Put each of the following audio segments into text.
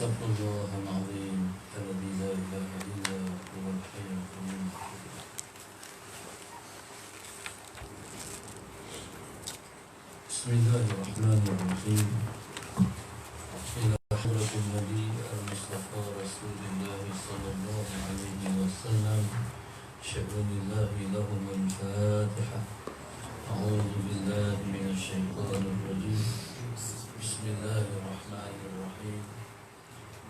استغفر الله العظيم الذي لا إله إلا هو الحي القيوم. بسم الله الرحمن الرحيم. إلى حضرة النبي المصطفى رسول الله صلى الله عليه وسلم شكر الله لهم الفاتحة. أعوذ بالله من الشيطان الرجيم. بسم الله الرحمن الرحيم.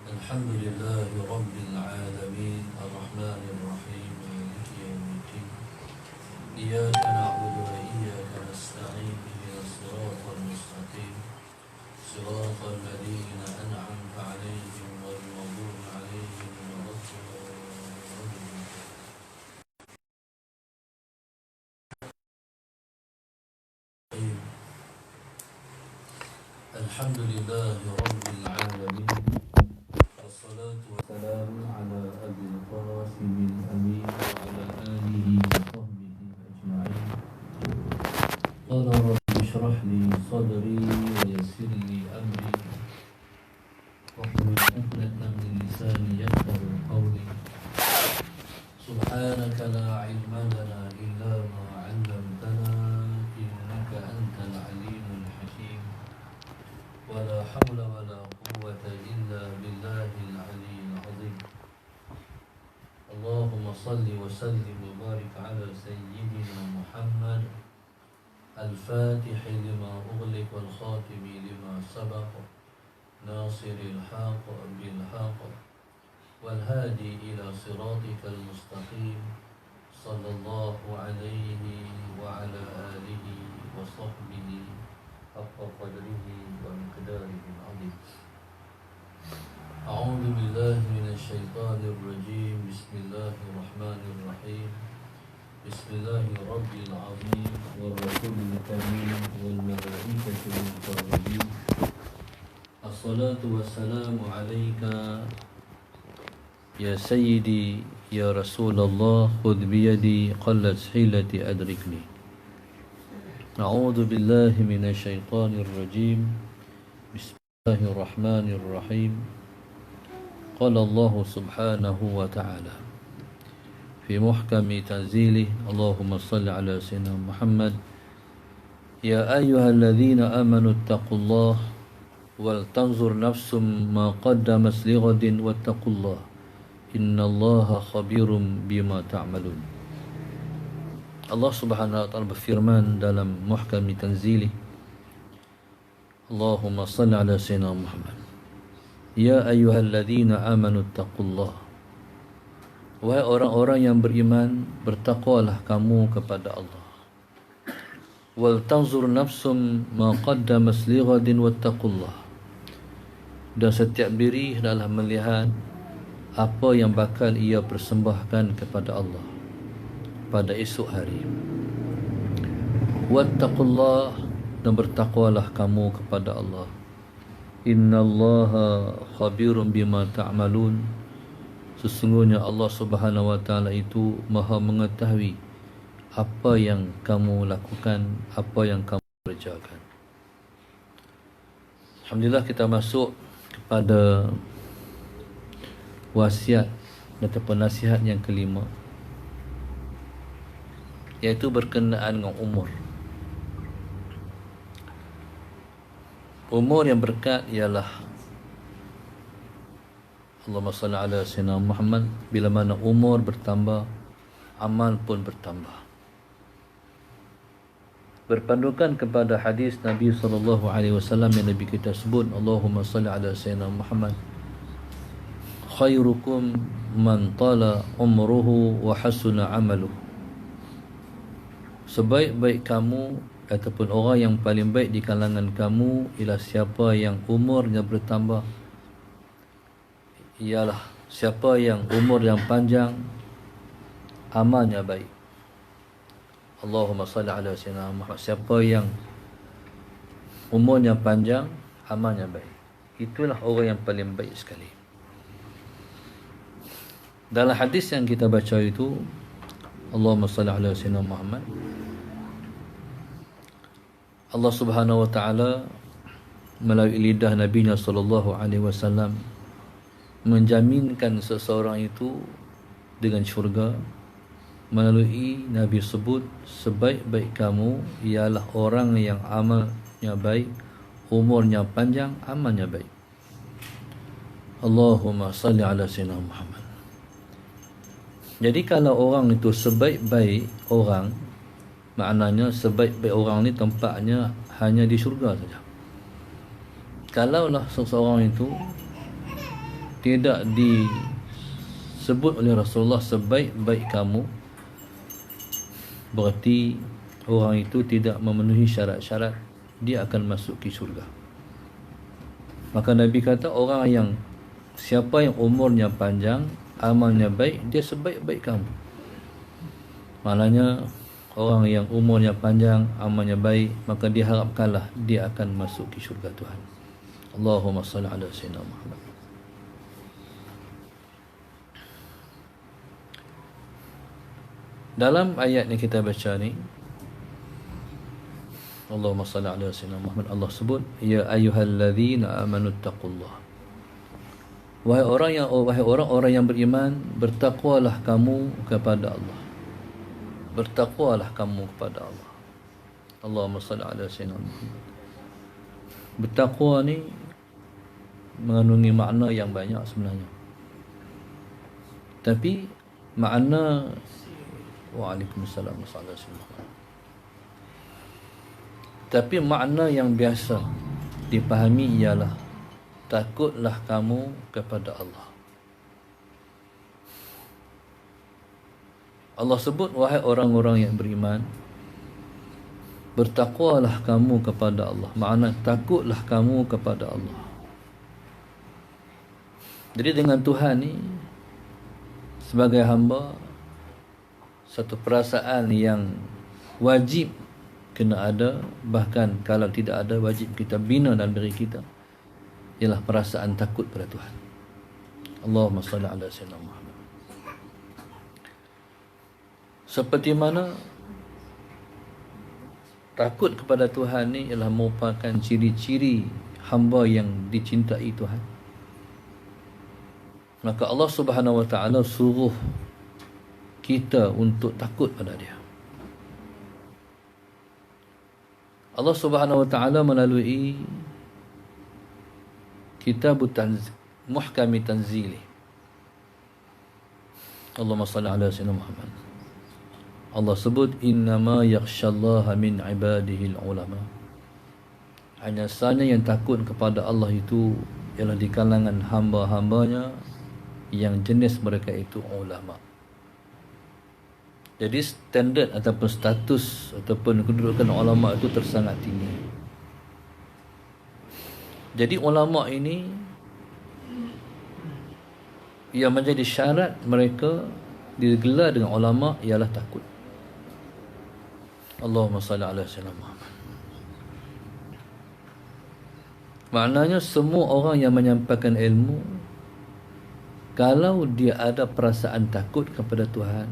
الحمد لله رب العالمين الرحمن الرحيم مالك يوم الدين. إياك نعبد وإياك نستعين اهدنا الصراط المستقيم صراط الذين أنعمت عليهم غير المغضوب عليهم ولا الضالين. الحمد لله رب العالمين والصلاة والسلام على أبي القاسم الأمين وعلى آله وصحبه أجمعين. قال رب اشرح لي صدري ويسر لي أمري واحلل عقدة من لساني يفقهوا قولي. سبحانك لا علم لنا إلا ما علمتنا إنك أنت العليم الحكيم. ولا حول ولا قوة إلا بالله العلي العظيم. اللهم صل وسلم وبارك على سيدنا محمد الفاتح لما أغلق والخاتم لما سبق ناصر الحق بالحق والهادي إلى صراطك المستقيم صلى الله عليه وعلى آله وصحبه حق قدره ومقداره العظيم. أعوذ بالله من الشيطان الرجيم. بسم الله الرحمن الرحيم. بسم الله رب العظيم والرسول الكريم والملائكة المقربين. الصلاة والسلام عليك يا سيدي يا رسول الله خذ بيدي قلت حيلتي أدركني. أعوذ بالله من الشيطان الرجيم. بسم الله الرحمن الرحيم. قال الله سبحانه وتعالى في محكم تنزيله. اللهم صل على سيدنا محمد. يا أيها الذين آمنوا اتقوا الله ولتنظر نفس ما قدمت لغد واتقوا الله إن الله خبير بما تعملون. Allah Subhanahu wa taala berfirman dalam muhkam tanzilih. Allahumma salli ala sayyidina Muhammad. Ya ayyuhalladzina amanu taqullah. Wahai orang-orang yang beriman, bertakwalah kamu kepada Allah. Wal tanzur nafsum ma qaddamat lighadin wattaqullah. Dan setiap diri adalah melihat apa yang bakal ia persembahkan kepada Allah pada esok hari. Wattaqullah, dan bertakwalah kamu kepada Allah. Innallaha khabirum bima ta'malun. Sesungguhnya Allah Subhanahu wa taala itu Maha mengetahui apa yang kamu lakukan, apa yang kamu kerjakan. Alhamdulillah, kita masuk kepada wasiat ataupun nasihat yang kelima, iaitu berkenaan dengan umur. Umur yang berkat ialah, Allahumma salli ala sayyidina Muhammad, bila mana umur bertambah, amal pun bertambah. Berpandukan kepada hadis Nabi SAW yang Nabi kita sebut, Allahumma salli ala sayyidina Muhammad, khairukum man tala umruhu wa hasuna amaluhu. Sebaik-baik kamu ataupun orang yang paling baik di kalangan kamu ialah siapa yang umurnya bertambah, ialah siapa yang umur yang panjang, amalnya baik. Allahumma salli ala sayyidina Muhammad. Siapa yang umurnya panjang, amalnya baik, itulah orang yang paling baik sekali. Dalam hadis yang kita baca itu, Allahumma salli ala sayyidina Muhammad, Allah Subhanahu wa taala melalui lidah Nabi-Nya sallallahu alaihi wasallam menjaminkan seseorang itu dengan syurga melalui Nabi sebut sebaik-baik kamu ialah orang yang amalnya baik, umurnya panjang, amalnya baik. Allahumma salli ala sayyidina Muhammad. Jadi kalau orang itu sebaik-baik orang, maknanya sebaik-baik orang ni tempatnya hanya di syurga saja. Kalaulah seseorang itu tidak disebut oleh Rasulullah sebaik-baik kamu, berarti orang itu tidak memenuhi syarat-syarat dia akan masuk ke syurga. Maka Nabi kata orang yang siapa yang umurnya panjang, amalnya baik, dia sebaik-baik kamu. Maknanya orang yang umurnya panjang, amalnya baik, maka diharapkanlah dia akan masuk ke syurga Tuhan. Allahumma salli ala sayyidina Muhammad. Dalam ayat yang kita baca ni, Allahumma salli ala sayyidina Muhammad, Allah sebut ya ayyuhalladzina amanu taqullah. Wahai orang-orang yang beriman, bertakwalah kamu kepada Allah. Bertakwalah kamu kepada Allah. Allahumma salli ala sayyidina Muhammad. Bertakwa ni mengandungi makna yang banyak sebenarnya. Tapi makna Waalaikumsalam warahmatullahi. Tapi makna yang biasa dipahami ialah takutlah kamu kepada Allah. Allah sebut wahai orang-orang yang beriman, bertakwalah kamu kepada Allah. Makna takutlah kamu kepada Allah. Jadi dengan Tuhan ni sebagai hamba, satu perasaan yang wajib kena ada, bahkan kalau tidak ada wajib kita bina dalam diri kita, ialah perasaan takut pada Tuhan. Allahumma salli ala sayyidina Muhammad. Seperti mana takut kepada Tuhan ni ialah merupakan ciri-ciri hamba yang dicintai Tuhan. Maka Allah Subhanahu wa taala suruh kita untuk takut pada Dia. Allah Subhanahu wa taala melalui kitab muhkami tanzili. Allahumma salli ala sayyidina Muhammad. Allah sebut innama yakhshallaha min ibadihi ulama. Hanya sahaja yang takut kepada Allah itu ialah di kalangan hamba-hambanya yang jenis mereka itu ulama. Jadi standard ataupun status ataupun kedudukan ulama itu tersangat tinggi. Jadi ulama ini yang menjadi syarat mereka digelar dengan ulama ialah takut. Allahumma salli ala sayyidina Muhammad. Maknanya semua orang yang menyampaikan ilmu, kalau dia ada perasaan takut kepada Tuhan,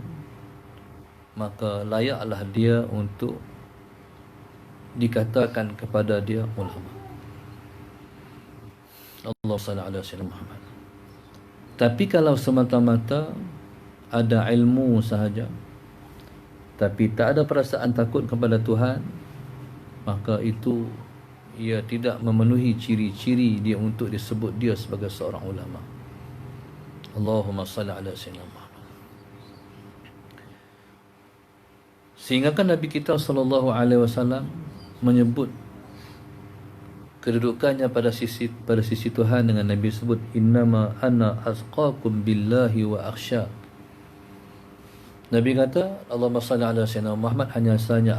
maka layaklah dia untuk dikatakan kepada dia ulama. Allah salli ala sayyidina Muhammad. Tapi kalau semata-mata ada ilmu sahaja tapi tak ada perasaan takut kepada Tuhan, maka itu ia tidak memenuhi ciri-ciri dia untuk disebut dia sebagai seorang ulama. Allahumma salli ala sayyidina Muhammad. Sehingga kan Nabi kita SAW menyebut kedudukannya pada sisi Tuhan dengan Nabi sebut innama ana azqakum billahi wa akhsha. Nabi kata Allahumma salli ala sayyidina Muhammad, hanya sahaja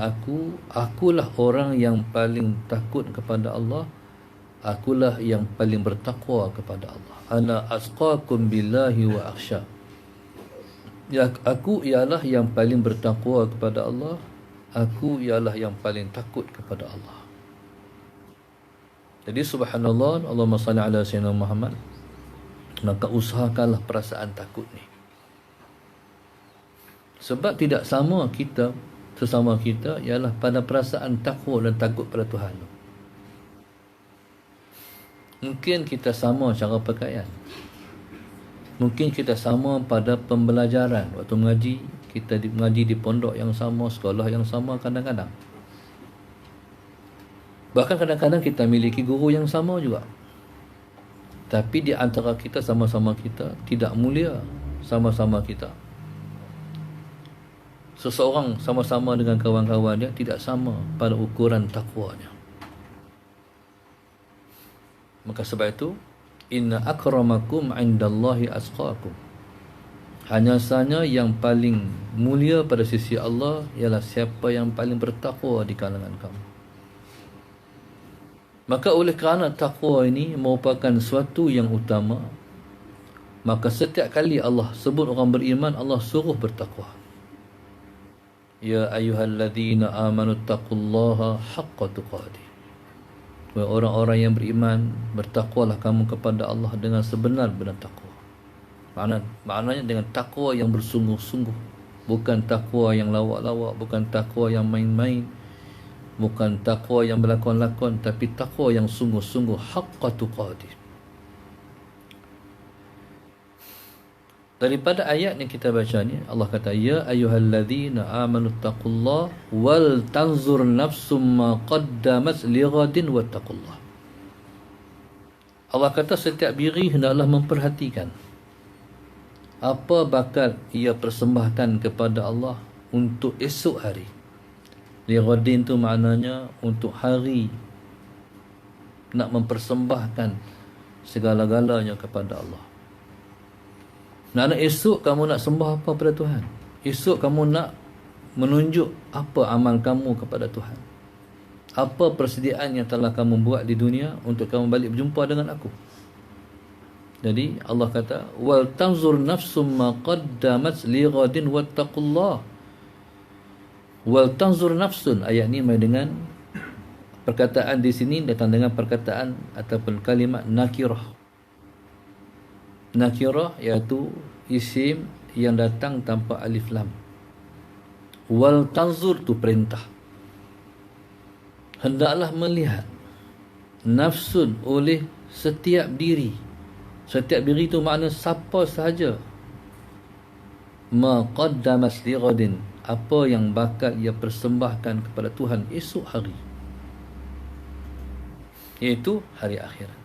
akulah orang yang paling takut kepada Allah, akulah yang paling bertakwa kepada Allah. Ana azqakum billahi wa akhsha. Ya, aku ialah yang paling bertakwa kepada Allah, aku ialah yang paling takut kepada Allah. Jadi subhanallah, Allahumma salli ala sayyidina Muhammad. Maka usahakanlah perasaan takut ni. Sebab tidak sama kita, sesama kita ialah pada perasaan takwa dan takut pada Tuhan. Mungkin kita sama cara pakaian, Mungkin kita sama pada pembelajaran. Waktu mengaji, kita mengaji di pondok yang sama, sekolah yang sama kadang-kadang. Bahkan kadang-kadang kita miliki guru yang sama juga. Tapi di antara kita sama-sama kita tidak mulia sama-sama kita. Seseorang sama-sama dengan kawan-kawan dia tidak sama pada ukuran takwanya. Maka sebab itu, inna akramakum indallahi asqakum. Hanya sahaja yang paling mulia pada sisi Allah ialah siapa yang paling bertakwa di kalangan kamu. Maka oleh kerana takwa ini merupakan suatu yang utama, maka setiap kali Allah sebut orang beriman, Allah suruh bertakwa. Ya ayyuhalladzina amanu taqullaha haqqa tuqatih. Wahai orang-orang yang beriman, bertakwalah kamu kepada Allah dengan sebenar-benar takwa. Maknanya dengan takwa yang bersungguh-sungguh, bukan takwa yang lawak-lawak, bukan takwa yang main-main, bukan takwa yang berlakon-lakon, tapi takwa yang sungguh-sungguh, haqqa tuqatih. Daripada ayat yang kita baca ni, Allah kata, ya ayyuhalladzina amanu taqullah wal tanzur nafsum ma qaddamat lighadin wattaqullah. Allah kata setiap diri hendaklah memperhatikan apa bakal ia persembahkan kepada Allah untuk esok hari. Lighadin tu maknanya untuk hari, nak mempersembahkan segala-galanya kepada Allah. Nak esok kamu nak sembah apa pada Tuhan? Esok kamu nak menunjuk apa amal kamu kepada Tuhan? Apa persediaan yang telah kamu buat di dunia untuk kamu balik berjumpa dengan aku? Jadi Allah kata, wal tanzur nafsum ma qaddamat lighadin wattaqullah. Wal tanzur nafsun, ayat ni main dengan perkataan di sini datang dengan perkataan ataupun kalimat nakirah. Nakirah iaitu isim yang datang tanpa alif lam. Wal tanzur tu perintah. Hendaklah melihat nafsun oleh setiap diri. Setiap diri tu makna siapa sahaja. Ma qaddamas lighadin, apa yang bakal ia persembahkan kepada Tuhan esok hari, iaitu hari akhirat.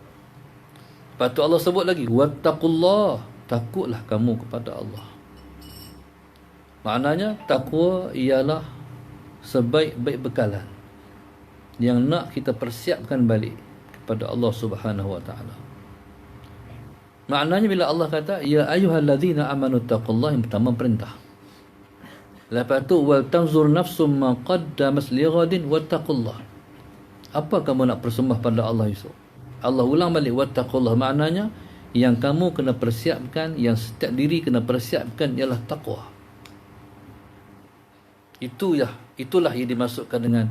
Lepas tu Allah sebut lagi, wattaqullah, takutlah kamu kepada Allah. Maknanya takwa ialah sebaik-baik bekalan yang nak kita persiapkan balik kepada Allah Subhanahu wa taala. Maknanya bila Allah kata ya ayyuhalladzina amanu taqullaha, yang pertama perintah. Lepas tu wal tanzur nafsum ma qaddamat lighadin wattaqullah. Apa kamu nak persembah pada Allah esok? Allah ulang balik wattaqullah, maknanya yang kamu kena persiapkan, yang setiap diri kena persiapkan ialah takwa. Itulah yang dimasukkan dengan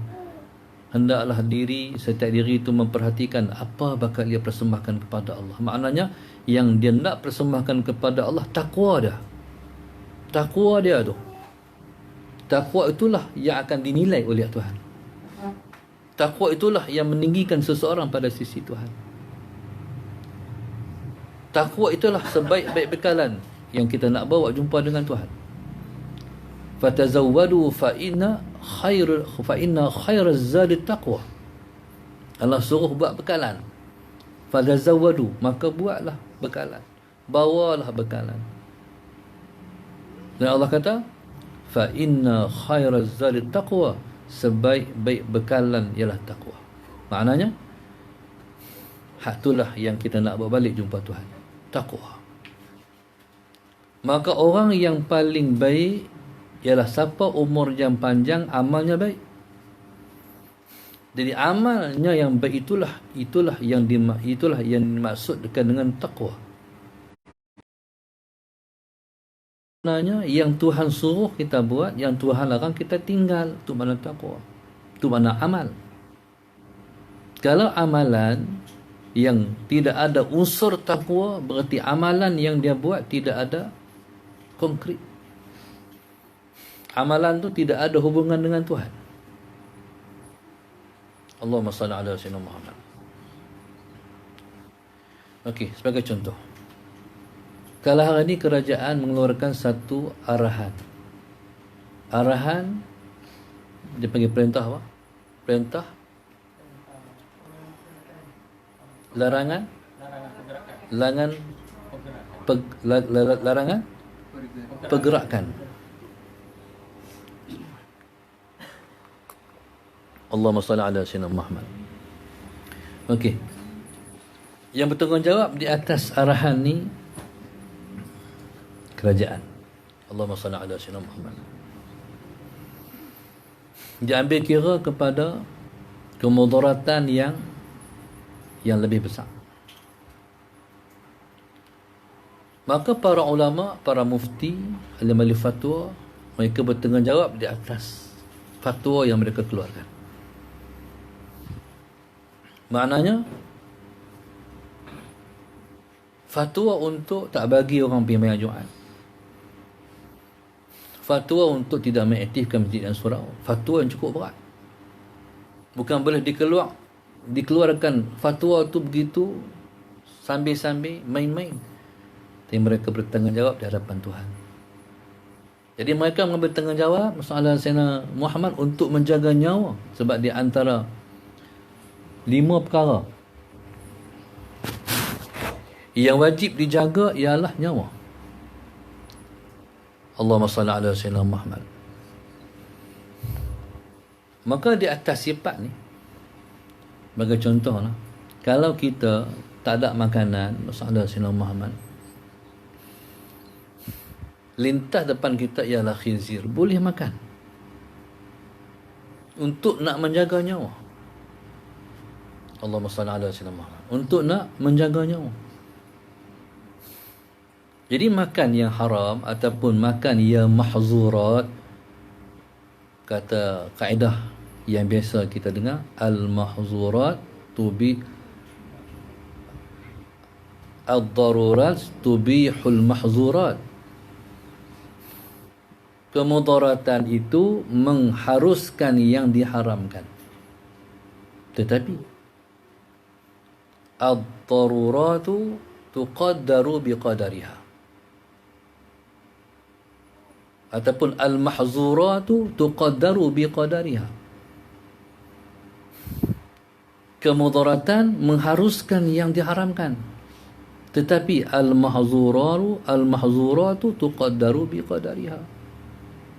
hendaklah diri, setiap diri itu memperhatikan apa bakal dia persembahkan kepada Allah. Maknanya yang dia nak persembahkan kepada Allah takwa dia. Takwa dia tu. Takwa itulah yang akan dinilai oleh Tuhan. Takwa itulah yang meninggikan seseorang pada sisi Tuhan. Takwa itulah sebaik-baik bekalan yang kita nak bawa jumpa dengan Tuhan. Fatazawwadu fa inna khairaz zadi taqwa. Allah suruh buat bekalan. Fatazawwadu, maka buatlah bekalan. Bawalah bekalan. Dan Allah kata fa inna khairaz zadi taqwa, sebaik-baik bekalan ialah takwa. Maknanya itulah yang kita nak bawa balik jumpa Tuhan, takwa. Maka orang yang paling baik ialah siapa umur yang panjang, amalnya baik. Jadi amalnya yang baik itulah yang dimaksudkan dengan takwa. Maknanya yang Tuhan suruh kita buat, yang Tuhan larang kita tinggal. Itu makna takwa. Itu makna amal. Kalau amalan yang tidak ada unsur takwa, berarti amalan yang dia buat tidak ada konkret. Amalan tu tidak ada hubungan dengan Tuhan. Allahumma salli ala sayyidina Muhammad. Okey, sebagai contoh, Kalau hari ini kerajaan mengeluarkan satu arahan. Arahan, dia panggil perintah apa? Perintah, larangan, larangan pergerakan. Allahumma salli ala sayyidina Muhammad. Okey. Yang bertanggungjawab di atas arahan ni kerajaan. Allahumma salli ala sayyidina Muhammad. Diambil kira kepada kemudaratan yang lebih besar. Maka para ulama, para mufti, ahli fatwa, mereka bertanggungjawab di atas fatwa yang mereka keluarkan. Maknanya fatwa untuk tak bagi orang pergi sembahyang Jumaat, fatwa untuk tidak mengaktifkan masjid dan surau, fatwa yang cukup berat. Bukan boleh dikeluarkan fatwa tu begitu sambil-sambil main-main. Tapi mereka bertanggungjawab di hadapan Tuhan. Jadi mereka mengambil tanggungjawab masalah Sayyidina Muhammad untuk menjaga nyawa. Sebab di antara 5 perkara yang wajib dijaga ialah nyawa. Allahumma salli ala sayyidina Muhammad. Maka di atas sifat ni, bagi contoh lah, kalau kita tak ada makanan, masalah sayyidina Muhammad, lintas depan kita ialah khinzir, boleh makan untuk nak menjaga nyawa. Allahumma salli ala sayyidina Muhammad, untuk nak menjaga nyawa. Jadi makan yang haram ataupun makan yang mahzurat, kata kaedah yang biasa kita dengar, al-mahzurat tubi ad-darurat tubihul mahzurat. Kemudaratan itu mengharuskan yang diharamkan. Tetapi ad-daruratu tuqaddaru biqadariha, ataupun al-mahzuratu tuqaddaru biqadariha. Kemudaratan mengharuskan yang diharamkan, tetapi al-mahzuratu tuqaddaru biqadariha.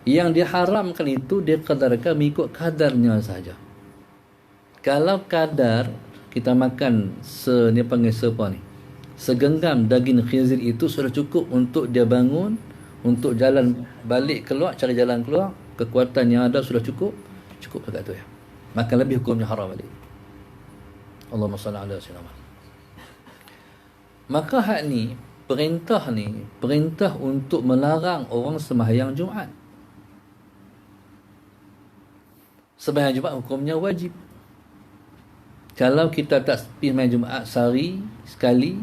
Yang diharamkan itu dikadarkan mengikut kadarnya saja. Kalau kadar kita makan segenggam daging khinzir itu sudah cukup untuk dia bangun, untuk jalan balik keluar, cari jalan keluar, kekuatan yang ada sudah cukup dekat tu ya. Makan lebih hukumnya haram balik. Allahumma salli ala sayyidina Muhammad. Maka hak ni, perintah untuk melarang orang sembahyang Jumaat. Sembahyang Jumaat hukumnya wajib. Kalau kita tak pergi sembahyang Jumaat sehari sekali,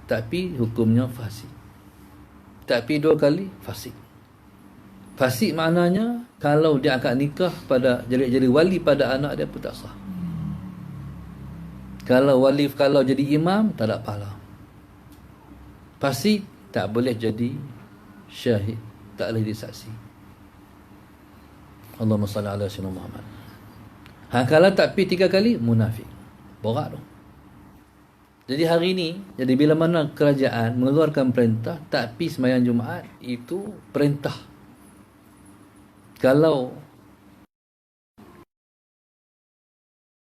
tapi hukumnya fasik. Tak pergi 2 kali, fasik. Fasik maknanya kalau dia akad nikah pada jadi wali pada anak dia pun tak sah. Kalau jadi imam tak ada pahala. Fasik, tak boleh jadi syahid, tak boleh jadi saksi. Allahumma salli ala sayyidina Muhammad. Kalau tak pergi 3 kali, munafik. Borak tu. Jadi hari ini, bila mana kerajaan mengeluarkan perintah tak pergi sembahyang Jumaat, itu perintah. Kalau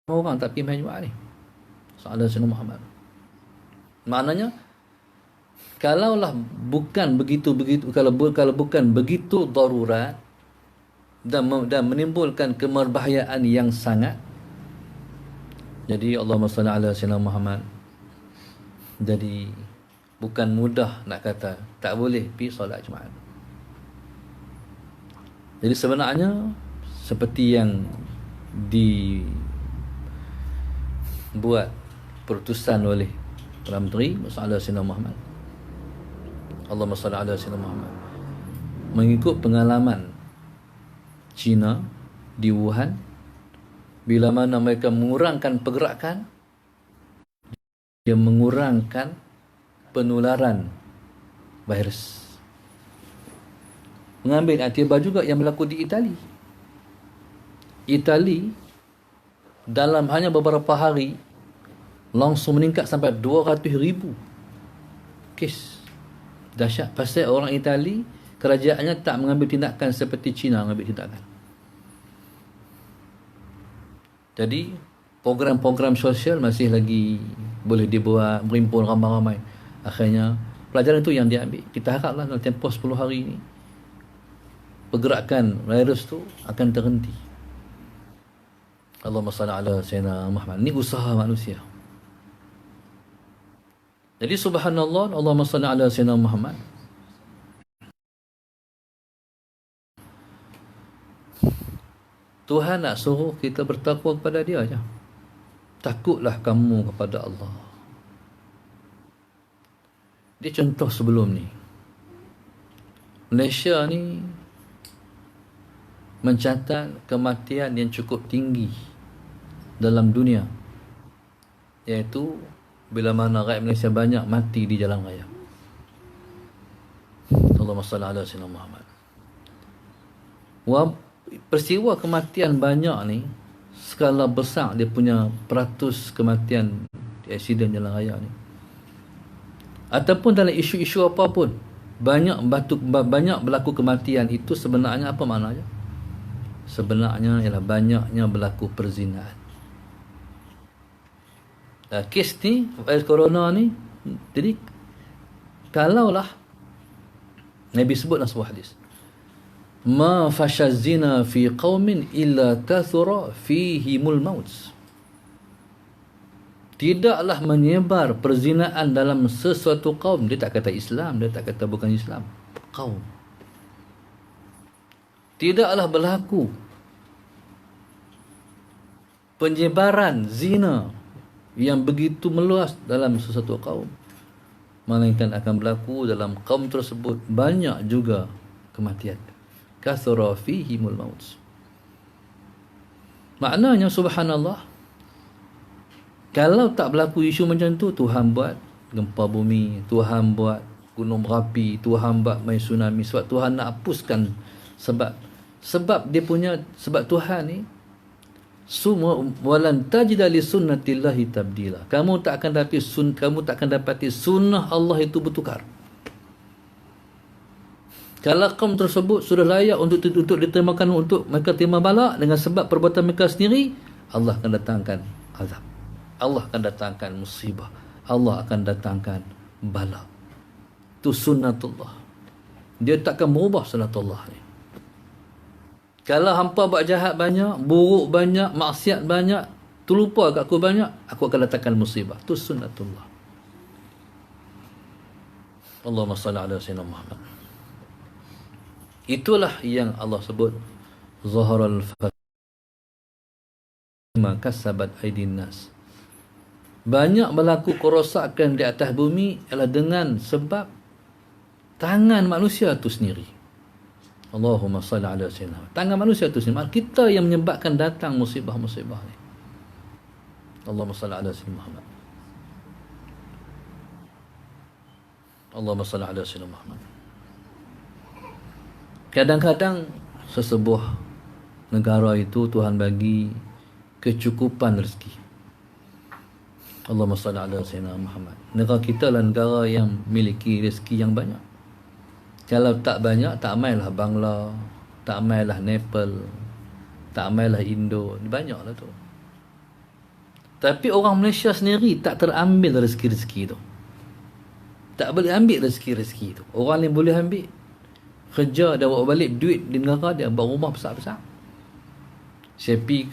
orang tak pergi sembahyang Jumaat ni, sallallahu alaihi Muhammad, maknanya kalaulah bukan begitu, kalau bukan begitu darurat dan menimbulkan kemerbahayaan yang sangat, jadi Allahumma salli ala sayyidina Muhammad, jadi bukan mudah nak kata tak boleh pergi solat Jumaat. Jadi sebenarnya seperti yang dibuat keputusan oleh Perdana Menteri masalah Sayyidina Muhammad, Allahumma salli ala sayyidina Muhammad, mengikut pengalaman China di Wuhan, bila mana mereka mengurangkan pergerakan, dia mengurangkan penularan virus. Mengambil iktibar juga yang berlaku di Itali. Itali dalam hanya beberapa hari langsung meningkat sampai 200,000 kes. Dahsyat. Pasal orang Itali, kerajaannya tak mengambil tindakan seperti China mengambil tindakan. Jadi program-program sosial masih lagi boleh dibuat, berimpun ramai-ramai. Akhirnya pelajaran itu yang diambil. Kita haraplah dalam tempoh 10 hari ini pergerakan virus tu akan terhenti. Allahumma salli ala sayyidina Muhammad. Ini usaha manusia. Jadi subhanallah, Allahumma salli ala sayyidina Muhammad. Tuhan nak suruh kita bertakwa kepada dia aja. Takutlah kamu kepada Allah. Dia contoh sebelum ni. Malaysia ni mencatat kematian yang cukup tinggi dalam dunia, iaitu bila mana rakyat Malaysia banyak mati di jalan raya. Allahumma salli ala sayyidina Muhammad. Peristiwa kematian banyak ni, skala besar dia punya peratus kematian di aksiden jalan raya ni, ataupun dalam isu-isu apapun, banyak berlaku kematian itu sebenarnya apa maknanya? Sebenarnya ialah banyaknya berlaku perzinaan. Kes ni, virus corona ni, jadi kalaulah Nabi sebut dalam sebuah hadis, ma fashaz zina fi qaumin illa kathura fihimul maut. Tidaklah menyebar perzinaan dalam sesuatu kaum. Dia tak kata Islam, dia tak kata bukan Islam, kaum. Tidaklah berlaku penyebaran zina yang begitu meluas dalam sesuatu kaum, melainkan akan berlaku dalam kaum tersebut banyak juga kematian. Kathura fihimul maut. Maknanya subhanallah, kalau tak berlaku isu macam tu, Tuhan buat gempa bumi, Tuhan buat gunung berapi, Tuhan buat main tsunami, sebab Tuhan nak hapuskan sebab dia punya, sebab Tuhan ni semua, walan tajida li sunnatillahi tabdila. Kamu tak akan dapati sunnah Allah itu bertukar. Kalau kaum tersebut sudah layak untuk diterimakan, untuk mereka terima bala dengan sebab perbuatan mereka sendiri, Allah akan datangkan azab, Allah akan datangkan musibah, Allah akan datangkan bala. Itu sunnatullah. Dia takkan berubah sunnatullah ni. Kalau hampa buat jahat banyak, buruk banyak, maksiat banyak, terlupa kat aku banyak, aku akan datangkan musibah. Itu sunnatullah. Allahumma salli ala sayyidina Muhammad. Itulah yang Allah sebut zaharal ma kasabat aydin nas. Banyak berlaku kerosakan di atas bumi ialah dengan sebab tangan manusia itu sendiri. Allahumma salli ala sayyidina. Tangan manusia itu sendiri. Kita yang menyebabkan datang musibah-musibah ni. Allahumma salli ala sayyidina Muhammad. Allahumma salli ala sayyidina Muhammad. Kadang-kadang sesebuah negara itu Tuhan bagi kecukupan rezeki. Allahumma salli ala sayyidina Muhammad. Negara kita adalah negara yang memiliki rezeki yang banyak. Kalau tak banyak, tak mainlah Bangla, tak mainlah Nepal, tak mainlah Indo. Banyaklah tu. Tapi orang Malaysia sendiri tak terambil rezeki-rezeki tu. Tak boleh ambil rezeki-rezeki tu. Orang lain boleh ambil. Kerja dia bawa balik duit di negara dia, buat rumah besar-besar. Saya pergi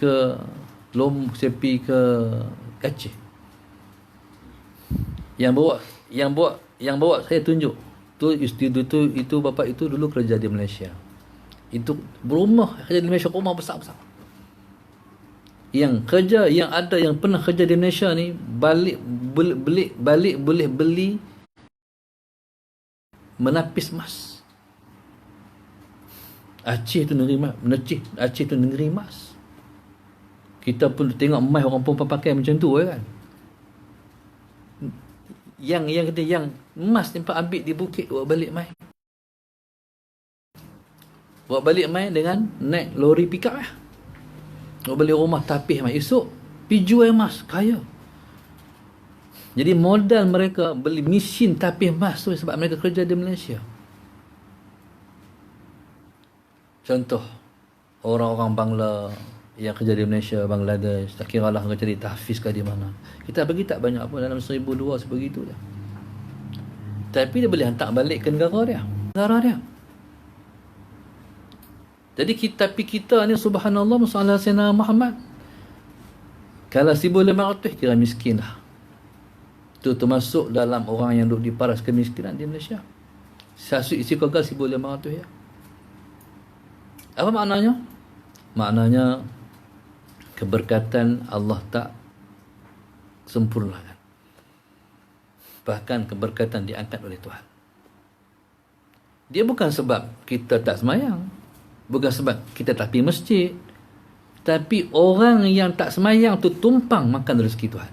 ke Aceh. Yang bawa saya tunjuk. Itu bapa itu dulu kerja di Malaysia. Itu berumah kerja di Malaysia, rumah besar-besar. Yang pernah kerja di Malaysia ni balik boleh beli menapis emas. Aceh tu negeri emas, Aceh tu negeri emas. Kita pun tengok emas orang perempuan pakai macam tu kan. Yang kata yang emas tempat ambil di bukit, bawa balik mai. Bawa balik mai dengan naik lori pick up lah. Bawa balik rumah tapih mai. Esok pergi jual emas, kaya. Jadi modal mereka beli mesin tapih emas tu sebab mereka kerja di Malaysia. Contoh, orang-orang Bangla yang kerja di Malaysia, Bangladesh, tak kira lah kerja di tahfiz ke di mana. Kita bagi tak banyak apa, dalam 1,200 sebegitu je. Tapi dia boleh hantar balik ke negara dia. Jadi kita ni subhanallah, masalah Sayyidina Muhammad. Kalau 1,500 kira miskin lah. Itu termasuk dalam orang yang duduk di paras kemiskinan di Malaysia. Isi keluarga 1,500 ya. Apa maknanya? Maknanya keberkatan Allah tak sempurnakan. Bahkan keberkatan diangkat oleh Tuhan. Dia bukan sebab kita tak semayang, bukan sebab kita tak pergi masjid, tapi orang yang tak semayang tu tumpang makan rezeki Tuhan.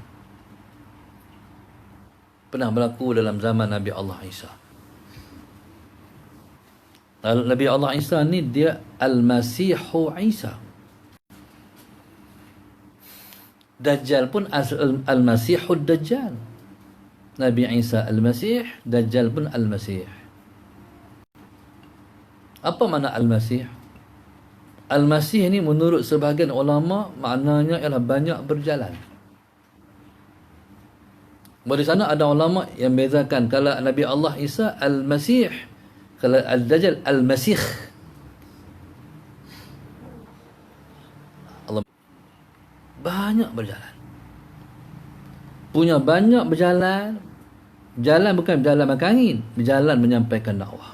Pernah berlaku dalam zaman Nabi Allah Isa. Nabi Allah Isa ni dia Al-Masihu Isa. Dajjal pun Al-Masihu Dajjal. Nabi Isa Al-Masih, Dajjal pun Al-Masih. Apa makna Al-Masih? Al-Masih ni menurut sebahagian ulama maknanya ialah banyak berjalan. Di sana ada ulama yang bezakan, kalau Nabi Allah Isa Al-Masih, kalau Al-Dajjal Al-Masih. Allah banyak berjalan. Punya banyak berjalan. Jalan bukan berjalan makan angin, berjalan menyampaikan dakwah.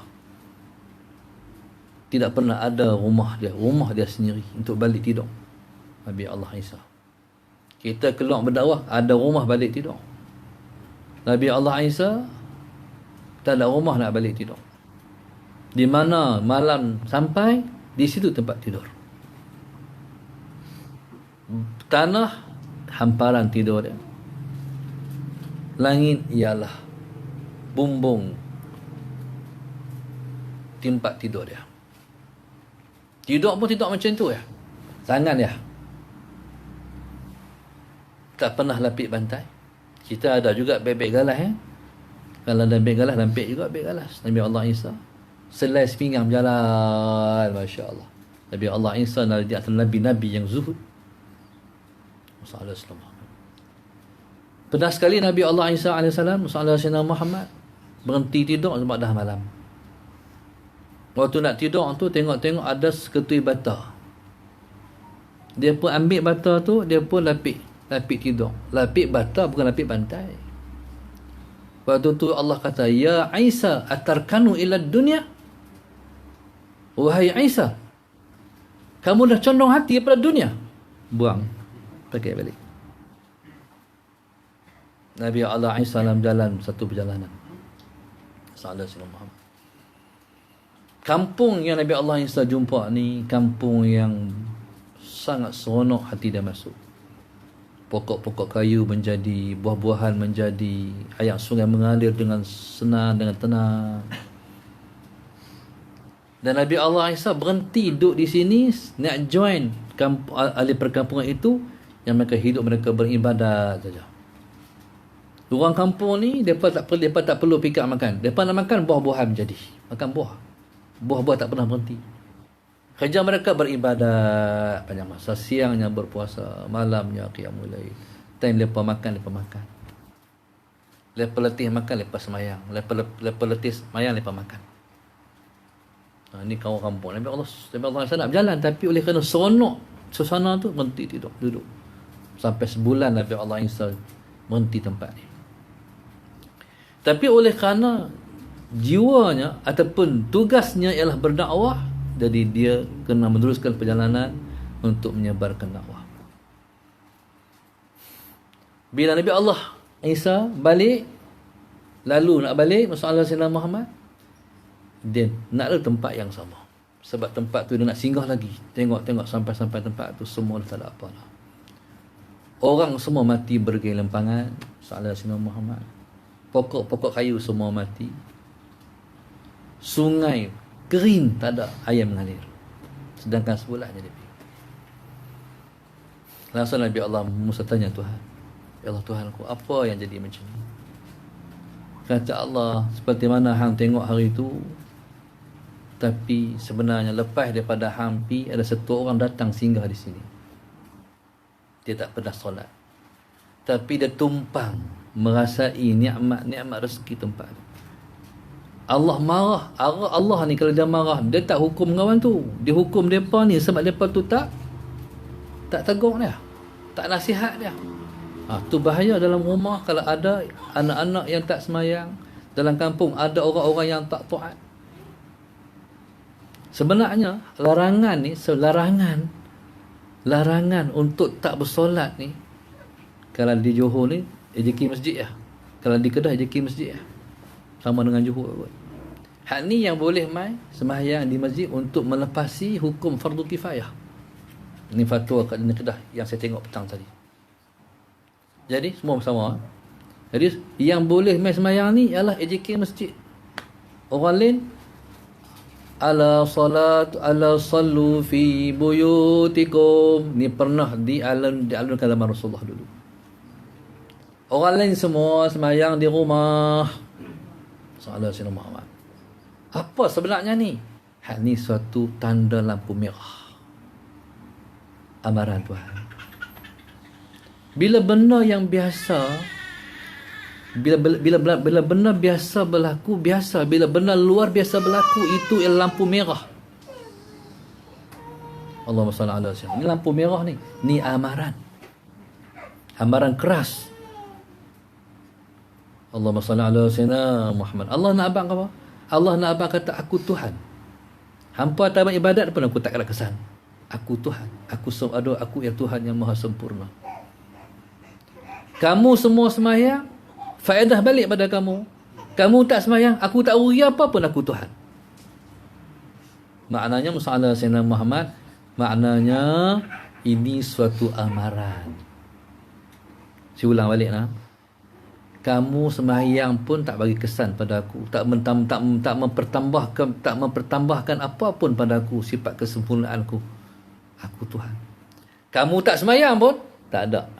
Tidak pernah ada rumah dia sendiri untuk balik tidur. Nabi Allah Isa. Kita keluar berdakwah, ada rumah balik tidur. Nabi Allah Isa tak ada rumah nak balik tidur. Di mana malam sampai, di situ tempat tidur. Tanah hamparan tidur dia. Langit ialah bumbung tempat tidur dia. Tidur pun tidur macam tu ya. Tangan dia tak pernah lapik bantai. Kita ada juga bebek galas ya. Kalau ada bebek galas, lampik juga bebek galas. Nabi Allah Isa selai sepinggang berjalan, Masya Allah. Nabi Allah Isa di atas Nabi-Nabi yang zuhud. Wassalamualaikum. Pernah sekali Nabi Allah Isa AS, Masalah Sayyidina Muhammad, berhenti tidur sebab dah malam. Waktu nak tidur tu, tengok-tengok ada seketui bata. Dia pun ambil bata tu, dia pun lapik tidur. Lapik bata, bukan lapik bantai. Waktu tu Allah kata, Ya Isa, atarkanu ila dunia? Wahai Isa, kamu dah condong hati kepada dunia? Buang. Pakai balik. Nabi Allah Isa jalan satu perjalanan. Sallallahu Muhammad. Kampung yang Nabi Allah Isa jumpa ni, kampung yang sangat seronok hati dia masuk. Pokok-pokok kayu menjadi, buah-buahan menjadi, air sungai mengalir dengan senang, dengan tenang. Dan Nabi Allah Isa berhenti duduk di sini, nak join ahli perkampungan itu, yang mereka beribadat saja. Orang kampung ni, mereka tak perlu pikir makan. Mereka nak makan buah-buahan menjadi. Makan buah. Buah-buah tak pernah berhenti. Kerja mereka beribadat panjang masa. Siangnya berpuasa, malamnya qiyamul lail. Time mereka makan. Mereka letih makan, mereka semayang. Mereka letih semayang, mereka makan. Ini kawan kampung. Nabi Allah nak berjalan, tapi oleh kerana seronok suasana tu, berhenti tidur, duduk. Sampai sebulan Nabi Allah Isa berhenti tempat ni. Tapi oleh kerana jiwanya ataupun tugasnya ialah berdakwah, jadi dia kena meneruskan perjalanan untuk menyebarkan dakwah. Bila Nabi Allah Isa balik, lalu nak balik Rasulullah Sayyidina Muhammad, dia nak ada tempat yang sama. Sebab tempat tu dia nak singgah lagi. Tengok sampai tempat tu semua dah tak ada apa lah. Orang semua mati bergelimpangan. Rasulullah Sayyidina Muhammad Pokok-pokok kayu semua mati. Sungai kering, tak ada air mengalir. Sedangkan sebulan jadi pergi. Langsung Nabi Allah Musa tanya Tuhan, ya Allah Tuhanku, apa yang jadi macam ni? Kata Allah, seperti mana hang tengok hari itu, tapi sebenarnya lepas daripada hang pi, ada satu orang datang singgah di sini. Dia tak pernah solat, tapi dia tumpang merasai nikmat rezeki tempat. Allah marah. Allah ni kalau dia marah, dia tak hukum kawan tu, dia hukum depa ni sebab depa tu tak tegur dia, tak nasihat dia. Tu bahaya dalam rumah kalau ada anak-anak yang tak semayang. Dalam kampung ada orang-orang yang tak taat. Sebenarnya larangan ni, larangan untuk tak bersolat ni, kalau di Johor ni ejeki masjid lah, kalau di Kedah ejeki masjid lah, sama dengan Johor kot. Hak ni yang boleh mai sembahyang di masjid untuk melepasi hukum fardu kifayah. Ini fatwa kat Kedah yang saya tengok petang tadi. Jadi semua bersama. Jadi yang boleh mai sembahyang ni ialah ejeki masjid. Orang lain ala sallu fi buyutikum, ni pernah dialunkan zaman Rasulullah dulu. Orang lain semua sembahyang di rumah. Sallallahu alaihi wasallam. Apa sebenarnya ni? Hal ni suatu tanda lampu merah, amaran Tuhan. Bila benda yang biasa, bila benda biasa berlaku biasa, bila benda luar biasa berlaku, itu ialah lampu merah. Allahumma salli ala sayyidina. Ni lampu merah ni. Ni amaran. Amaran keras. Allahumma salli ala sayyidina Muhammad. Allah nak abang apa? Allah nak abang kata aku Tuhan. Hampa tak abang ibadat pun aku tak ada kesan. Aku Tuhan. Aku ya Tuhan yang maha sempurna. Kamu semua sembahyang, faedah balik pada kamu. Kamu tak sembahyang, aku tak uri apa pun, aku Tuhan. Maknanya Musa Sayyidina Muhammad, maknanya ini suatu amaran. Saya ulang balik lah. Kamu sembahyang pun tak bagi kesan pada aku, tak mempertambahkan apa pun pada aku sifat kesempurnaanku. Aku Tuhan. Kamu tak sembahyang pun tak ada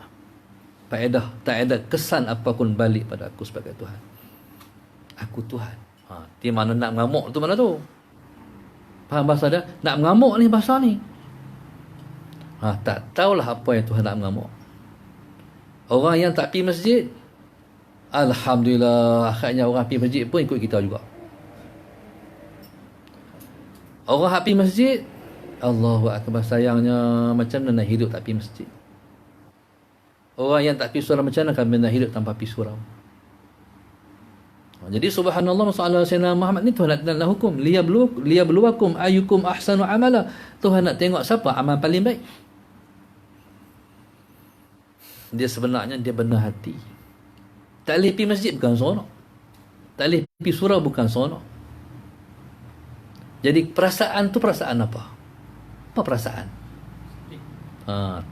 faedah, tak ada kesan apa pun balik pada aku sebagai Tuhan. Aku Tuhan. Dia mana nak mengamuk tu, mana tu? Faham bahasa dia? Nak mengamuk ni bahasa ni. Tak tahulah apa yang Tuhan nak mengamuk. Orang yang tak pergi masjid, alhamdulillah, akhirnya orang pergi masjid pun ikut kita juga. Orang yang pergi masjid, Allahu Akbar, sayangnya macam mana nak hidup tak pergi masjid. Orang yang tak pergi surau macam mana akan nak hidup tanpa pergi surau. Jadi subhanallah, masalah Sayyidina Muhammad ni Tuhan nak hukum liyabluwakum ayyukum ahsanu amala. Tuhan nak tengok siapa amal paling baik. Dia sebenarnya dia benar hati. Tak boleh pergi masjid bukan seronok, tak boleh pergi surau bukan seronok. Jadi perasaan tu perasaan apa? Apa perasaan?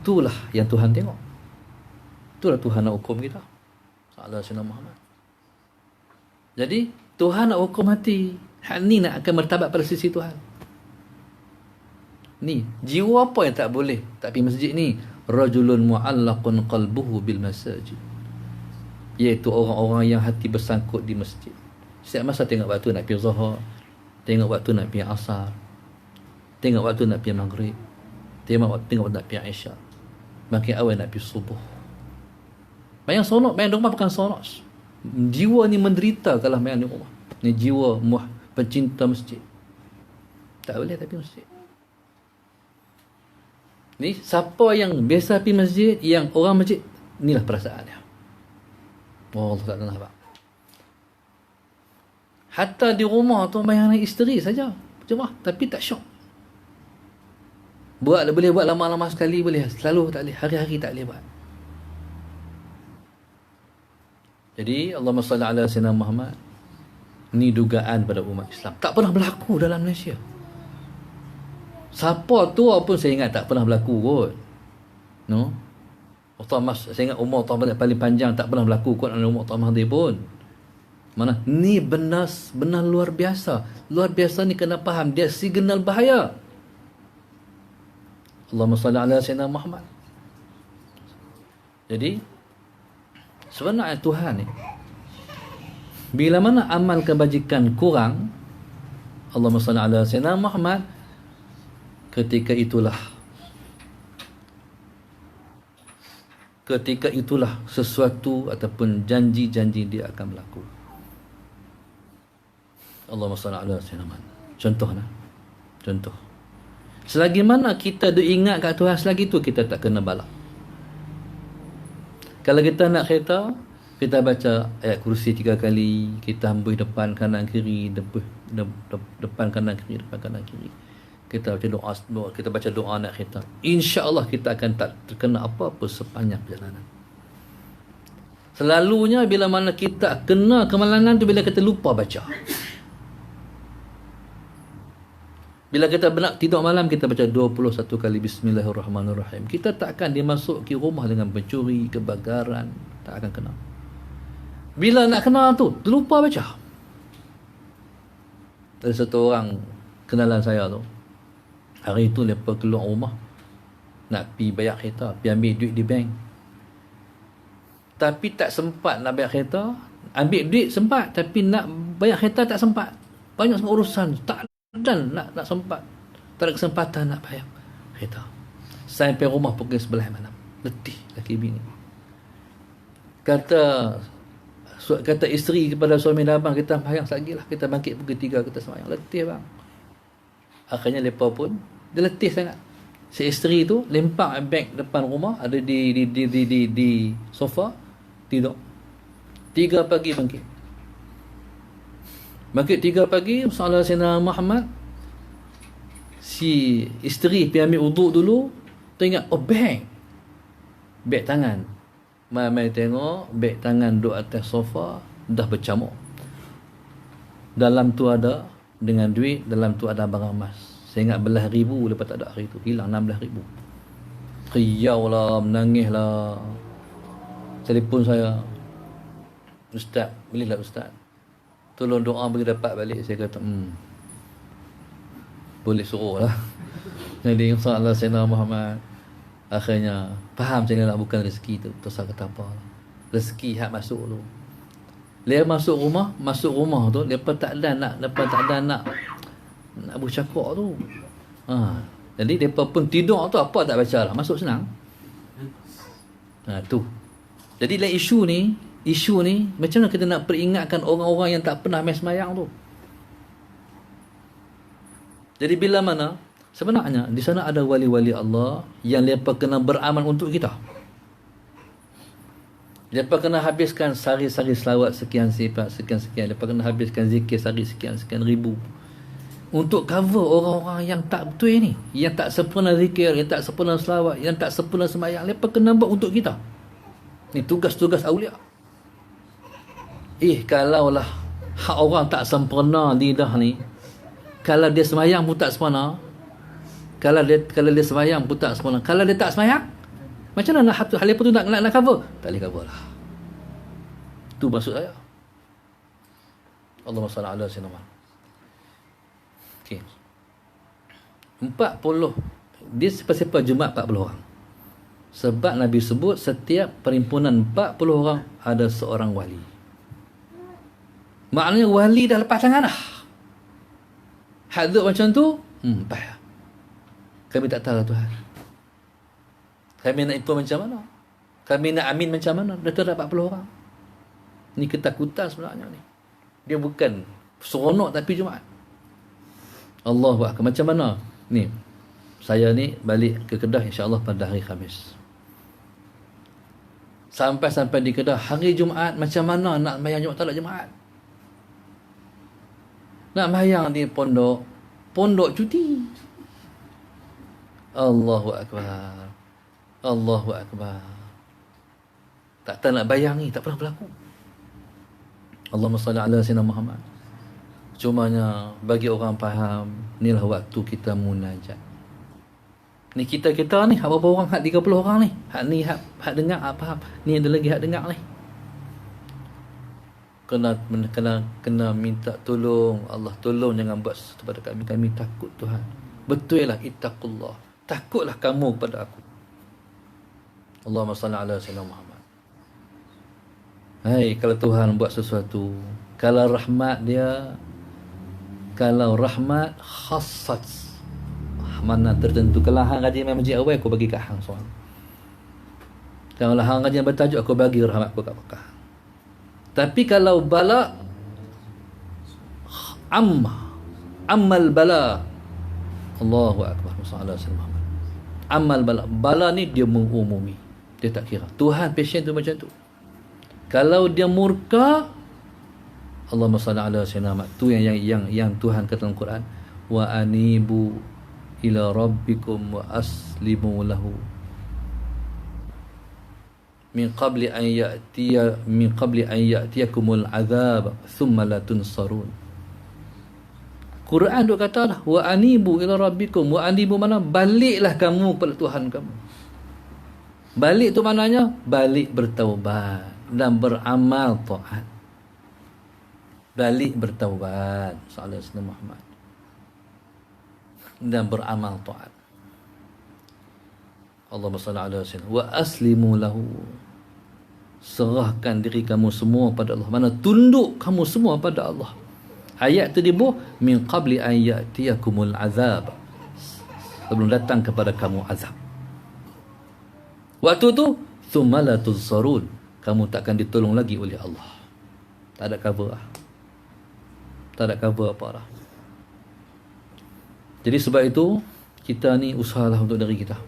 Itulah yang Tuhan tengok. Itulah Tuhan nak hukum kita. Allah Sayyidina Muhammad. Jadi Tuhan nak hukum hati. Hal ni nak akan mertabat pada sisi Tuhan. Ni jiwa apa yang tak boleh tak pergi masjid ni? Rajulun mu'allaqun qalbuhu bil masajid, iaitu orang-orang yang hati bersangkut di masjid. Setiap masa tengok waktu nak pergi Zuhur, tengok waktu nak pergi Asar, tengok waktu nak pergi Maghrib, tengok waktu nak pergi Isya, makin awal nak pergi subuh. Bayang sonok, bayang di rumah bukan sonok. Jiwa ni menderita kalau bayang di rumah. Ni jiwa pencinta masjid. Tak boleh tapi masjid. Ni siapa yang biasa pergi masjid, yang orang masjid, inilah perasaannya. Allah Ta'ala nampak. Hatta di rumah tu bayang isteri saja cuma, tapi tak syok. Boleh buat lama-lama sekali boleh, selalu tak boleh, hari-hari tak boleh buat. Jadi Allahumma salli ala sayyidina Muhammad. Ni dugaan pada umat Islam, tak pernah berlaku dalam Malaysia. Siapa tu pun saya ingat tak pernah berlaku kot. Saya ingat umur paling panjang tak pernah berlaku kot dalam umur Mahdi pun. Mana? Ni benar luar biasa. Luar biasa ni kena faham. Dia signal bahaya. Allahumma salli ala sayyidina Muhammad. Jadi, sebenarnya Tuhan ni, bila mana amal kebajikan kurang, Allahumma salli ala sayyidina Muhammad, ketika itulah sesuatu ataupun janji-janji dia akan berlaku. Allahumma salli ala sayyidina Muhammad. Contoh. Selagi mana kita ingat kat Tuhan, selagi tu kita tak kena bala. Kalau kita nak kereta, kita baca ayat kursi 3 kali, kita hembus depan kanan kiri, depan kanan kiri. Kita baca doa nak kereta. Insya-Allah kita akan tak terkena apa-apa sepanjang perjalanan. Selalunya bila mana kita kena kemalangan tu bila kita lupa baca. Bila kita nak tidur malam, kita baca 21 kali Bismillahirrahmanirrahim. Kita tak akan dimasuki rumah dengan pencuri, kebakaran. Tak akan kena. Bila nak kena tu, terlupa baca. Ada satu orang kenalan saya tu. Hari tu mereka keluar rumah. Nak pergi bayar kereta, pergi ambil duit di bank. Tapi tak sempat nak bayar kereta. Ambil duit sempat, tapi nak bayar kereta tak sempat. Banyak sangat urusan. Tak dan nak sempat, tak ada kesempatan nak bayar kereta. Sampai rumah pukul 11 malam, letih laki bini. Kata isteri kepada suami dan abang, kita bayang lagi lah, kita bangkit pukul 3, kita semayang, letih bang. Akhirnya mereka pun dia letih sangat. Si isteri tu lempak beg depan rumah, ada di sofa, tidur. 3 pagi bangkit 3 pagi, salat Sayyidina Muhammad. Si isteri pergi ambil wuduk dulu, teringat, beg tangan. Mai tengok, beg tangan duduk atas sofa, dah bercamuk. Dalam tu ada, dengan duit, dalam tu ada barang emas. Saya ingat belas ribu, lepas tak ada hari tu, hilang 16 ribu. Riau lah, menangis lah. Telefon saya, Ustaz, bolehlah Ustaz, tolong doa bagi dapat balik. Saya kata boleh suruh lah. Jadi insyaAllah Sayyidina Muhammad akhirnya faham saya nak bukan rezeki tu. Terus saya kata apa, rezeki hak masuk tu. Dia masuk rumah tu, lepas tak ada nak bercakap tu. Jadi mereka pun tidur tu apa tak baca lah, masuk senang. Tu. Jadi lah isu ni macam mana kita nak peringatkan orang-orang yang tak pernah sembahyang tu. Jadi bila mana sebenarnya di sana ada wali-wali Allah yang mereka kena beramal untuk kita. Mereka kena habiskan sari-sari selawat sekian sifat sekian. Mereka kena habiskan zikir sari sekian ribu untuk cover orang-orang yang tak betul ni, yang tak sempurna zikir, yang tak sempurna selawat, yang tak sempurna sembahyang. Mereka kena buat untuk kita. Ni tugas-tugas aulia. Kalaulah hak orang tak sempurna lidah ni, kalau dia sembahyang pun tak sempurna, kalau dia sembahyang pun tak sempurna, kalau dia tak sembahyang, macam mana hal apa tu nak cover? Tak boleh cover lah. Tu maksud saya. Allahumma salli ala sayyidina Muhammad. Okey. 40 dia siapa Jumaat 40 orang. Sebab Nabi sebut setiap perhimpunan 40 orang ada seorang wali. Maknanya wali dah lepas tangan dah. Hadut macam tu, payah. Kami tak tahu Tuhan. Kami nak ikut macam mana? Kami nak amin macam mana? Dah tu ada 40 orang. Ni ketakutan sebenarnya ni. Dia bukan seronok tapi Jumaat. Allahu Akbar. Macam mana? Ni, saya ni balik ke Kedah insya-Allah pada hari Khamis. Sampai di Kedah hari Jumaat, macam mana nak bayang Jumaat tak Jumaat? Nak bayang di pondok cuti. Allahu Akbar. Allahu Akbar. Tak nak bayang ni, tak pernah berlaku. Allahumma salli ala sayyidina Muhammad. Cumanya bagi orang faham, inilah waktu kita munajat. Ni kita ni, hak berapa orang? Hak 30 orang ni. Hak ni hak dengar, hak faham. Ni ada lagi hak dengar ni. kena minta tolong. Allah tolong jangan buat sesuatu pada kami. Kami takut Tuhan. Betul lah, ittaqullah. Takutlah kamu kepada aku. Allahumma salli ala sayyidina Muhammad. Hai, kalau Tuhan buat sesuatu, kalau rahmat khassat mana tertentu. Kalau hang ngaji main masjid awal, aku bagi kat hang soal. Kalau hang ngaji yang bertajuk, aku bagi rahmat aku kat Mekah. Tapi kalau bala ammal bala, Allahu akbar, sallallahu alaihi wasallam. Amal bala ni dia mengumumi, dia tak kira. Tuhan passion tu macam tu. Kalau dia murka, Allahumma salli ala sayyidina Muhammad. Tu yang Tuhan kata dalam Quran, wa anibu ila rabbikum wa aslimu lahu min qabli an ya'tiyakumul azab thumma la tunsarun. Quran duk kata lah, wa anibu ila rabbikum. Wa anibu mana? Baliklah kamu kepada Tuhan kamu. Balik tu maknanya balik bertaubat dan beramal taat. Balik bertaubat, sallallahu alaihi Muhammad, dan beramal taat. Allahumma salli ala sayyidina wa aslimu lahu. Serahkan diri kamu semua pada Allah. Mana tunduk kamu semua pada Allah. Ayat tu dibuh min qabli an ya'tiyakumul azab. Sebelum datang kepada kamu azab. Waktu tu thumma la tunsarun. Kamu takkan ditolong lagi oleh Allah. Tak ada cover lah. Tak ada cover apa lah. Jadi sebab itu kita ni usahalah untuk diri kita.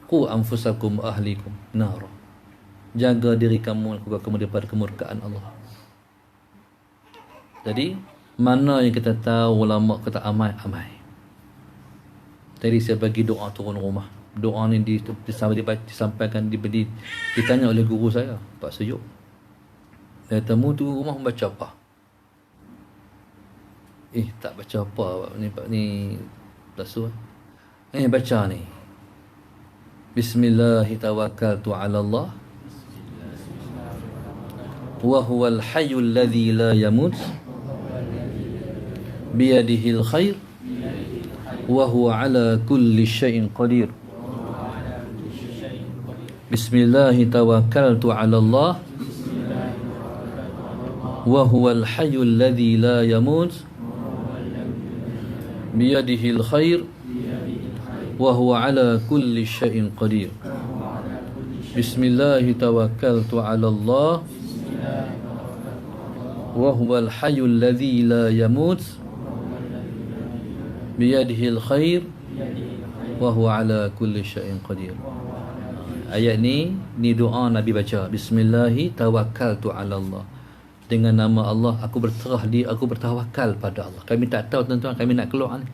Qu anfusakum ahlikum nar. Jaga diri kamu daripada kemurkaan Allah. Jadi mana yang kita tahu ulama kata amai. Tadi saya bagi doa turun rumah. Doa ni disampaikan ditanya oleh guru saya, Pak Seyuk. Dia temu tu rumah membaca apa? Tak baca apa Pak ni lasu. Baca ni. Bismillahirrahmanirrahim. 'ala Allah. Wa huwal hayyul ladzi la yamut. Biyadihil khair. Wa huwa 'ala kulli syai'in qadir. Bismillahirrahmanirrahim. 'ala Allah. Wa huwal hayyul ladzi la yamut. Biyadihil khair. Wa huwa ala kulli syai'in qadir. Bismillahi tawakkaltu ala Allah. Wa huwal hayyul ladzi la yamut. Biyadihil khair. Wa huwa ala kulli syai'in qadir. Ayat ni doa Nabi baca. Bismillahi tawakkaltu ala Allah. Dengan nama Allah aku bertawakal pada Allah. Kami tak tahu tuan-tuan, kami nak keluar ni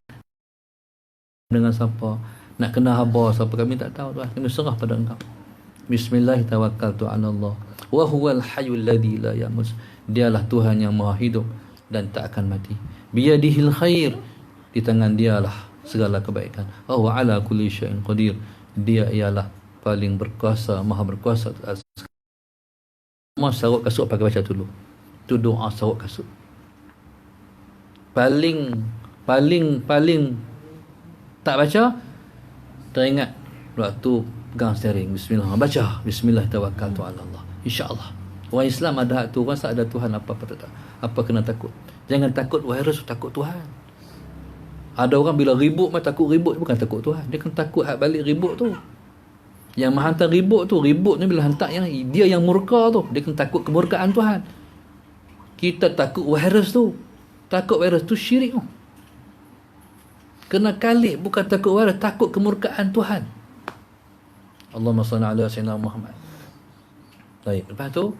dengan siapa, nak kena haba siapa, kami tak tahu Tuhan. Kami serah pada Engkau. Bismillah tawakkaltu 'ala Allah. Wa huwal hayyul ladzi la yamut. Dialah Tuhan yang Maha hidup dan tak akan mati. Biyadihil khair. Di tangan Dialah segala kebaikan. Wa 'ala kulli syai'in qadir. Dia ialah paling berkuasa, Maha berkuasa atas. Mas saruk kasut pakai baca dulu. Tu doa saruk kasut. Paling tak baca, teringat waktu pegang steering. Bismillah, baca Bismillah tawakkaltu 'ala Allah. InsyaAllah. Orang Islam ada hak tu, orang tak ada Tuhan apa kena takut. Jangan takut virus, takut Tuhan. Ada orang bila ribut takut ribut, bukan takut Tuhan. Dia kan takut hak balik ribut tu. Yang menghantar ribut ni bila hantar yang dia yang murka tu, dia kan takut kemurkaan Tuhan. Kita takut virus tu. Takut virus tu syirik tu. Kena kali bukan takut virus, takut kemurkaan Tuhan. Allahumma salli ala sayyidina Muhammad. Baik, lepas tu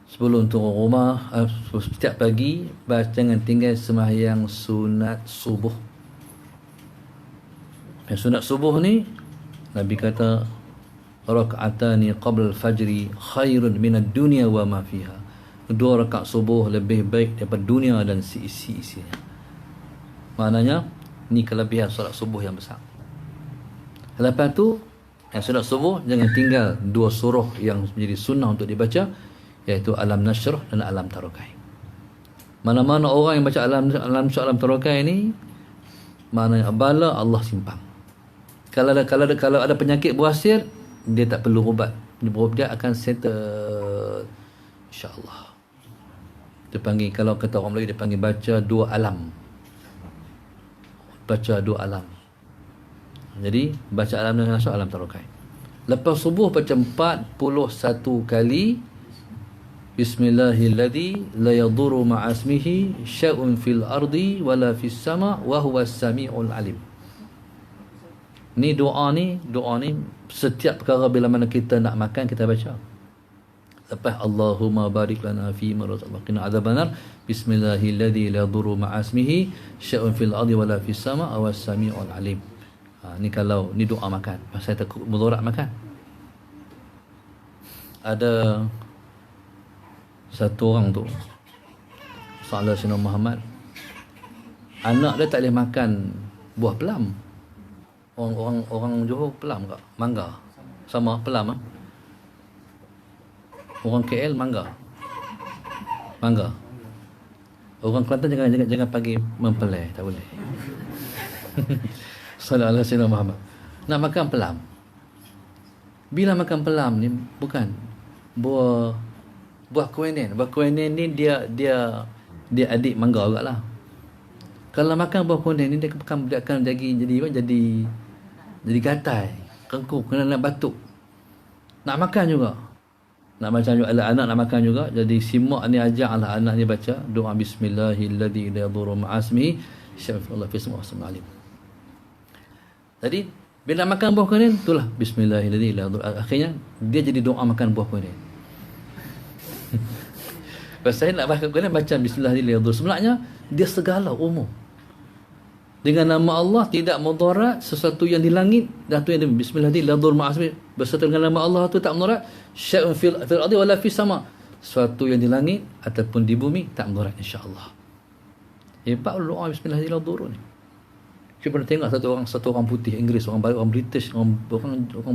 sebelum turun rumah, setiap pagi jangan tinggal sembahyang sunat subuh. Yang sunat subuh ni Nabi kata raka'atani qabla al-fajri khairun minad dunya wa ma fiha. 2 rakaat subuh lebih baik daripada dunia dan isi-isinya. Maknanya ni kelebihan solat subuh yang besar. Lepas tu yang solat subuh jangan tinggal 2 surah yang menjadi sunnah untuk dibaca, iaitu alam nashrah dan alam tarokai. Mana-mana orang yang baca alam nashrah, alam tarokai ni, maknanya bala Allah simpang. Kalau ada penyakit buasir, dia tak perlu ubat. Dia akan settle, insya-Allah. Dia panggil, kalau kata orang Melayu, dia panggil baca dua alam. Baca dua alam. Jadi baca alam nashrah, alam tarokai. Lepas subuh baca 41 kali Bismillahilladzi la yadurru ma'asmihi syai'un fil ardi wala fis sama' wa huwas samiul alim. Ni doa ni setiap perkara bila mana kita nak makan kita baca. Lepas Allahumma barik lana fi ma razaqtana adzabannar Bismillahilladzi la yadurru ma'asmihi syai'un fil ardi wala fis sama' wa huwas samiul alim. Ni kalau ni doa makan. Saya takut mudarat makan. Ada satu orang tu, Salah Sina Muhammad, anak dia tak boleh makan buah pelam. Orang Johor pelam tak? Mangga. Sama pelam ah. Orang KL mangga. Orang Kelantan jangan pagi mempelai, tak boleh. Sallallahu alaihi Muhammad. Nak makan pelam. Bila makan pelam ni bukan buah kuenen. Buah kuenen ni dia adik mangga jugaklah. Kalau makan buah kuenen ni dia akan jadi gatal, kengkung, kena nak batuk. Nak makan juga. Anak nak makan juga. Jadi simak ni, ajaklah anak ni baca doa Bismillahilladzi la yadurru ma'asmihi syai'un fis samawati wal alim. Jadi bila makan buah kunin, itulah Bismillahirrahmanirrahim. Akhirnya dia jadi doa makan buah kunin. Pas saya nak makan kunin, baca Bismillahirrahmanirrahim. Sebenarnya dia segala umum. Dengan nama Allah tidak mudarat, sesuatu yang di langit dan tu yang di Bismillahirrahmanirrahim. Berserta dengan nama Allah tu tak mudarat. Syai'un fil ardi wala fis sama'. Sesuatu yang di langit ataupun di bumi tak mudarat, insya-Allah. Hebat doa Bismillahirrahmanirrahim ni. Saya pernah tengok satu orang putih Inggeris, orang British, orang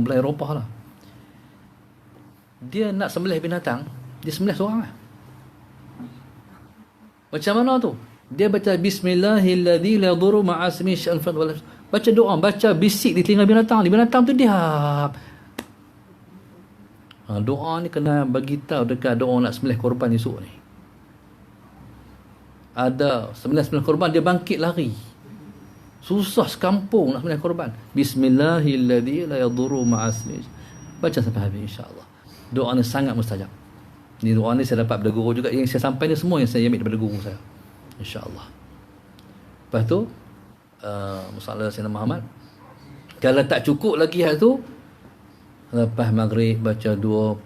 belah Eropah lah. Dia nak sembelih binatang, dia sembelih seorang lah. Macam mana tu? Dia baca Bismillahilladzi la yadurru ma'asmihi syai'un fil ardi. Baca doa, baca bisik di telinga binatang. Di binatang tu diam. Doa ni kena bagi tahu dekat ada orang nak sembelih korban esok ni. Ada sembelih korban, dia bangkit lari. Susah sekampung nak sembelih korban. Bismillahilladzi la yadurru ma'asmihi. Baca sampai habis, insya-Allah. Doa ni sangat mustajab. Ni doa ni saya dapat daripada guru juga. Yang saya sampai ni semua yang saya ambil daripada guru saya, insya-Allah. Lepas tu Musalla Sayyidina Muhammad, kalau tak cukup lagi hal tu, lepas maghrib baca 21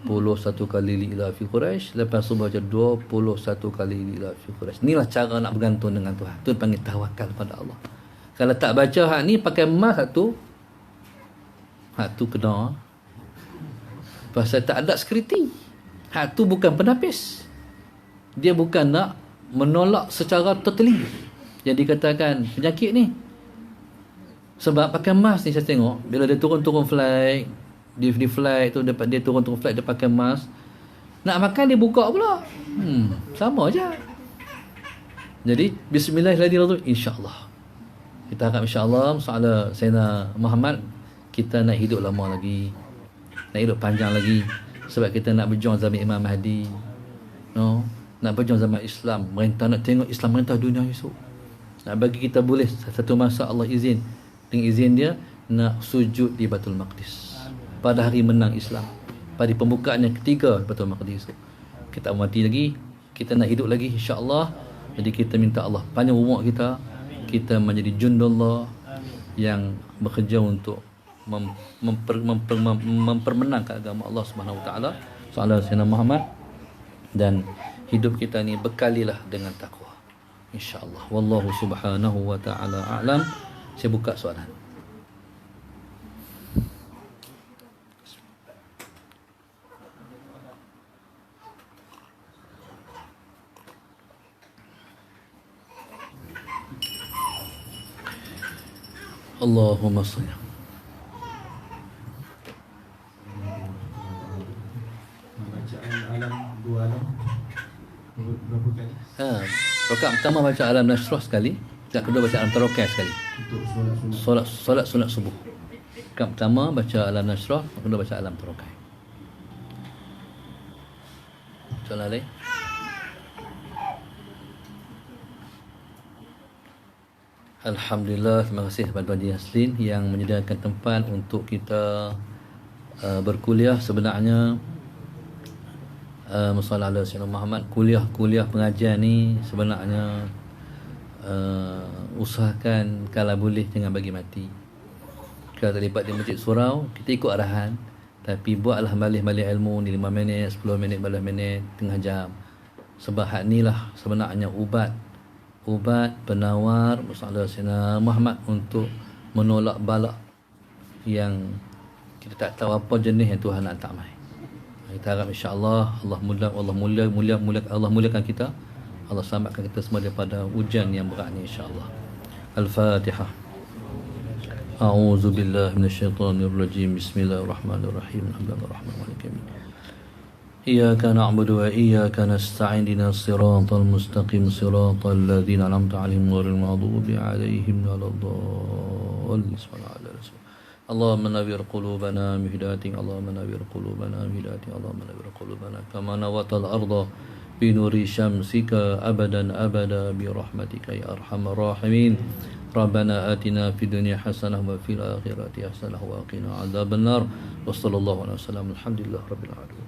kali Li'ila fi Quraisy, lepas subuh baca 21 kali Li'ila fi Quraisy. Inilah cara nak bergantung dengan Tuhan. Tu panggil tawakal pada Allah. Kalau tak baca hak ni, pakai emas hak tu kena. Pasal tak ada security. Hak tu bukan penapis. Dia bukan nak menolak secara totally. Jadi katakan penyakit ni. Sebab pakai emas ni saya tengok, bila dia turun flight, di flight tu dia turun flight, dia pakai emas. Nak makan dia buka pula. Sama je. Jadi bismillahirrahmanirrahim, insya-Allah. Kita harap insya-Allah soal Sayyidina Muhammad, kita nak hidup lama lagi, nak hidup panjang lagi, sebab kita nak berjuang zaman Imam Mahdi, nak berjuang zaman Islam, nak tengok Islam merintah dunia esok. Nak bagi kita boleh satu masa Allah izin, dengan izin dia nak sujud di Baitul Maqdis pada hari menang Islam, pada pembukaan yang ketiga Baitul Maqdis. Kita mati lagi, kita nak hidup lagi, insya-Allah. Jadi kita minta Allah panjang umur kita menjadi jundullah yang bekerja untuk mempermenangkan agama Allah Subhanahu Wa Taala, soal Sayyidina Muhammad, dan hidup kita ni bekalilah dengan takwa, insya-Allah. Wallahu subhanahu wa ta'ala a'lam. Saya buka soalan. Allahumma salli. Bacaan alam, dua alam Rakaat pertama baca Alam Nashrah sekali, rakaat kedua baca Alam Tarokai sekali. Untuk Solat sunat subuh. Rakaat pertama baca Alam Nashrah, rakaat kedua baca Alam Tarokai. Soalan lain? Alhamdulillah, terima kasih kepada Tuan Haji Yaslin yang menyediakan tempat untuk kita berkuliah. Sebenarnya Musalla ala Sayyidina Muhammad, kuliah pengajian ni sebenarnya usahakan kalau boleh jangan bagi mati. Kalau tak dapat di Masjid Surau, kita ikut arahan, tapi buatlah balik ilmu ni 5 minit, 10 minit, 15 minit, tengah jam. Sebab hak ni lah sebenarnya ubat penawar Musalla Sayyidina Muhammad untuk menolak balak yang kita tak tahu apa jenis yang Tuhan nak hantar mai. Kita harap insya-Allah Allah muliakan kita. Allah selamatkan kita semua daripada ujian yang berat ni insya-Allah. Al-Fatihah. A'udzu billahi minasyaitonir rajim. Bismillahirrahmanirrahim. Alhamdulillahirabbil إياك نعبد وإياك نستعين اهدنا الصراط المستقيم صراط الذين أنعمت عليهم غير المغضوب عليهم ولا الضالين اللهم نوّر قلوبنا بهدايتك اللهم نوّر قلوبنا بهدايتك اللهم نوّر قلوبنا كما نورت الأرض بنور شمسك أبدا برحمتك يا أرحم الراحمين ربنا آتنا في الدنيا حسنة وفي الآخرة حسنة وقنا عذاب النار وصلى الله عليه وسلم الحمد لله رب العالمين.